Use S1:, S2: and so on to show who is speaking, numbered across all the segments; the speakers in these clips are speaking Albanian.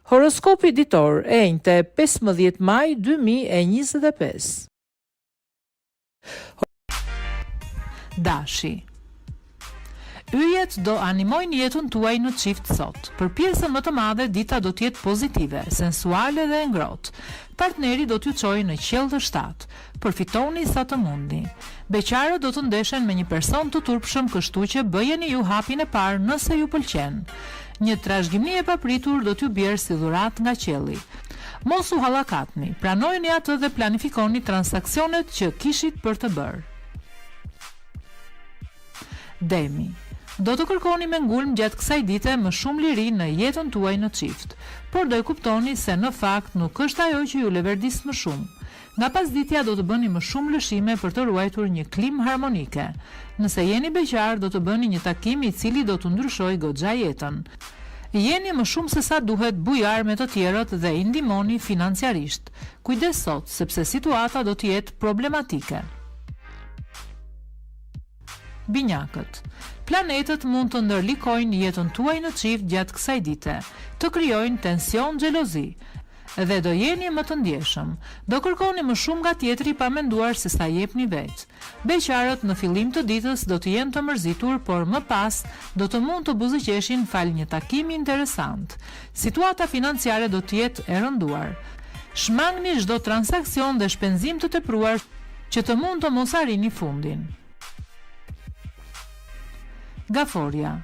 S1: Horoskopi ditor e njëte 15 maj 2025.
S2: Dashi. Yjet do animojnë jetën tuaj në çift sot. Për pjesën më të madhe dita do të jetë pozitive, sensuale dhe ngrohtë. Partneri do t'ju çojë në qiell të shtatë. Përfitoni sa të mundi. Beqarët do të ndeshen me një person të turpshëm, kështu që bëjeni ju hapin e parë nëse ju pëlqen. Një trashëgimi e papritur do t'ju bjerë si dhuratë nga qielli. Mos u hallakatni, pranojeni atë dhe planifikoni transaksionet që kishit për të bërë. Demi. Do të kërkoni me ngulm gjatë kësaj dite më shumë liri në jetën tuaj në çift, por do e kuptoni se në fakt nuk është ajo që ju leverdis më shumë. Nga pasditja do të bëni më shumë lëshime për të ruajtur një klimë harmonike. Nëse jeni beqar, do të bëni një takim i cili do të ndryshojë goxha jetën. Jeni më shumë se sa duhet bujar me të tjerët dhe i ndihmoni financiarisht. Kujdes sot, sepse situata do të jetë problematike. Binjakët. Planetët mund të ndërlikojnë jetën tuaj në çift gjatë kësaj dite, të krijojnë tension, xhelozi, dhe do jeni më të ndjeshëm. Do kërkoni më shumë nga tjetri pa menduar se sa jepni vetë. Beqarët në fillim të ditës do të jenë të mërzitur, por më pas do të mund të buzëqeshin fal një takimi interesant. Situata financiare do të jetë e rënduar. Shmangni çdo transaksion dhe shpenzim të tepruar që të mund të mos arrini fundin. Gaforia.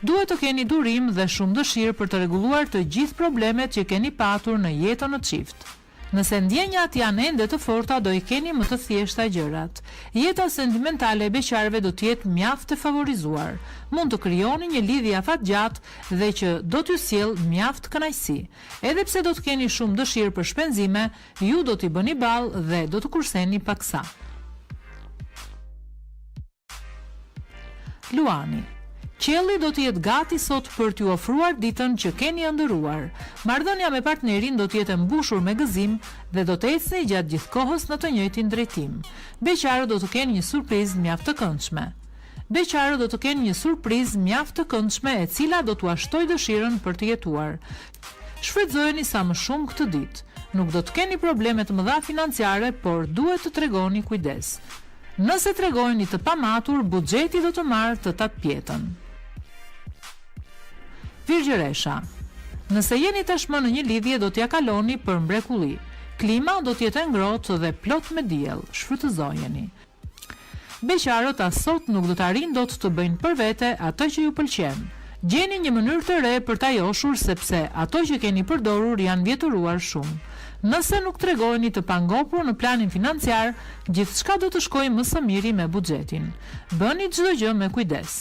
S2: Duhet të keni durim dhe shumë dëshirë për të rregulluar të gjithë problemet që keni patur në jetën në çift. Nëse ndjenjat janë ende të forta, do i keni më të thjeshta gjërat. Jeta sentimentale e beqarëve do të jetë mjaft e favorizuar. Mund të krijoni një lidhje afatgjatë dhe që do t'ju sjellë mjaft kënaqësi. Edhe pse do të keni shumë dëshirë për shpenzime, ju do t'i bëni ballë dhe do të kurseni paksa. Luani. Qielli do të jetë gati sot për t'ju ofruar ditën që keni ëndërruar. Marrëdhënia me partnerin do të jetë e mbushur me gëzim dhe do të ecni gjatë gjithë kohës në të njëjtin drejtim. Beqarët do të kenë një surprizë mjaft të këndshme. Beqarët do të kenë një surprizë mjaft të këndshme e cila do t'u ashtojë dëshirën për të jetuar. Shfrytëzojeni sa më shumë këtë ditë. Nuk do të keni probleme të mëdha financiare, por duhet të tregoni kujdes. Nëse tregojni të pamatur, buxheti do të marrë të tatpjetën. Virgjëresha. Nëse jeni tashmë në një lidhje, do t'ja kaloni për mrekulli. Klima do t'jetë ngrohtë dhe plot me diell. Shfrytëzojeni. Beqarët as sot nuk do të arrijnë dot të bëjnë për vete atë që ju pëlqen. Gjeni një mënyrë të re për ta joshur, sepse ato që keni përdorur janë vjetëruar shumë. Nëse nuk tregojeni të pangopur në planin financiar, gjithçka do të shkojë më së miri me buxhetin. Bëni çdo gjë me kujdes.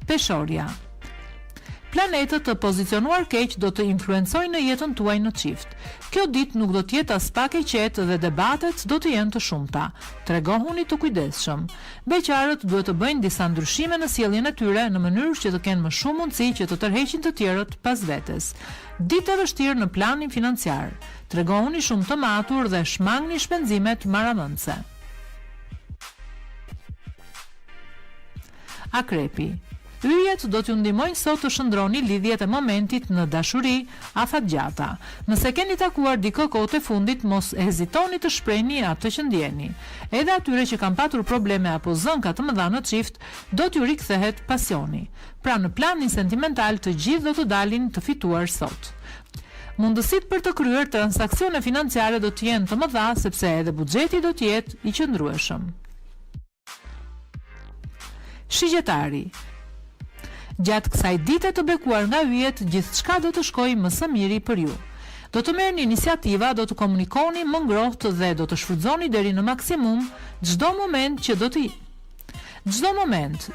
S2: Peshorja. Planetët të pozicionuar keq do të influencojnë në jetën tuaj në çift. Kjo ditë nuk do të jetë as pak e qetë dhe debatet do të jenë të shumta. Tregohuni të kujdesshëm. Beqarët duhet të bëjnë disa ndryshime në sjelljen e tyre në mënyrë që të kenë më shumë mundësi që të tërheqin të tjerët pas vetes. Ditë e vështirë në planin financiar. Tregohuni shumë të matur dhe shmangni shpenzimet maramëndse. Akrepi. Yjet do t'ju ndihmojnë sot të shndroni lidhjet e momentit në dashuri afatgjata. Nëse keni takuar dikë kohët e fundit, mos hezitoni të shprehni atë që ndjeni. Edhe atyre që kanë patur probleme apo zënka të mëdha në çift, do t'ju rikthehet pasioni. Pra në planin sentimental të gjithë do të dalin të fituar sot. Mundësitë për të kryer transaksione financiare do të jenë të mëdha, sepse edhe buxheti do të jetë i qëndrueshëm. Shigjetari. Gjatë kësaj dite të bekuar nga yjet, gjithçka do të shkojë më së miri për ju. Do të merrni iniciativa, do të komunikoni më ngrohtë dhe do të shfrytëzoni deri në maksimum çdo moment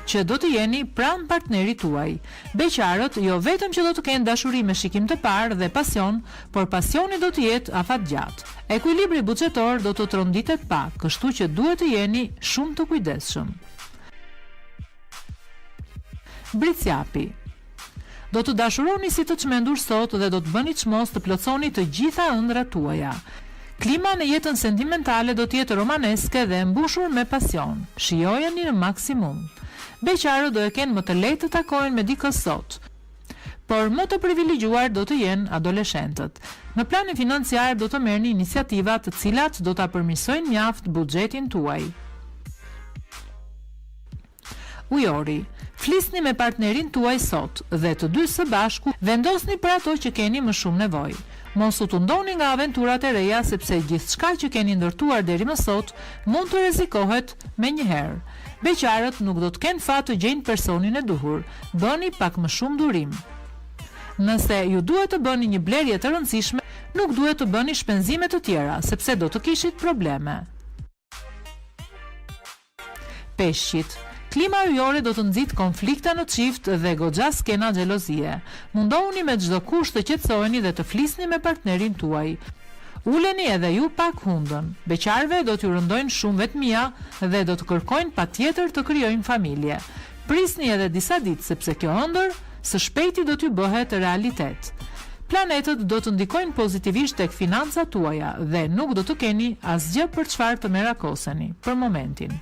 S2: që do të jeni pranë partnerit tuaj. Beqarët jo vetëm që do të kenë dashuri me shikim të parë dhe pasion, por pasioni do të jetë afatgjatë. Ekuilibri buxhetor do të tronditet pak, kështu që duhet të jeni shumë të kujdesshëm. Bricjapi. Do të dashuroni si të çmendur sot dhe do të bëni çmos të plotsoni të gjitha ëndrat tuaja. Klima në jetën sentimentale do të jetë romaneske dhe mbushur me pasion. Shijojeni në maksimum. Beqarët do e kenë më të lehtë të takojnë me dikë sot. por më të privilegjuar do të jenë adoleshentët. Në planin financiar do të merrni iniciativa të cilat do ta përmirësojnë mjaft buxhetin tuaj. Ujori, flisni me partnerin tuaj sot dhe të dy së bashku vendosni për ato që keni më shumë nevojë. Mos u tundoni nga aventurat e reja sepse gjithçka që keni ndërtuar deri më sot mund të rrezikohet menjëherë. Beqarët nuk do të kenë fat të gjejnë personin e duhur. Bëni pak më shumë durim. Nëse ju duhet të bëni një blerje të rëndësishme, nuk duhet të bëni shpenzime të tjera, sepse do të kishit probleme. Peshqit. Klima ujore do të nxit konflikte në çift dhe goxha skena xhelozie. Mundohuni me çdo kusht të qetësoheni dhe të flisni me partnerin tuaj. Uleni edhe ju pak hundën. Beqarëve do t'ju rëndojnë shumë vetmia dhe do të kërkojnë patjetër të krijojnë familje. Prisni edhe disa ditë sepse kjo ëndër së shpejti do t'ju bëhet realitet. Planetët do të ndikojnë pozitivisht tek financat tuaja dhe nuk do të keni asgjë për çfarë të merakoseni për momentin.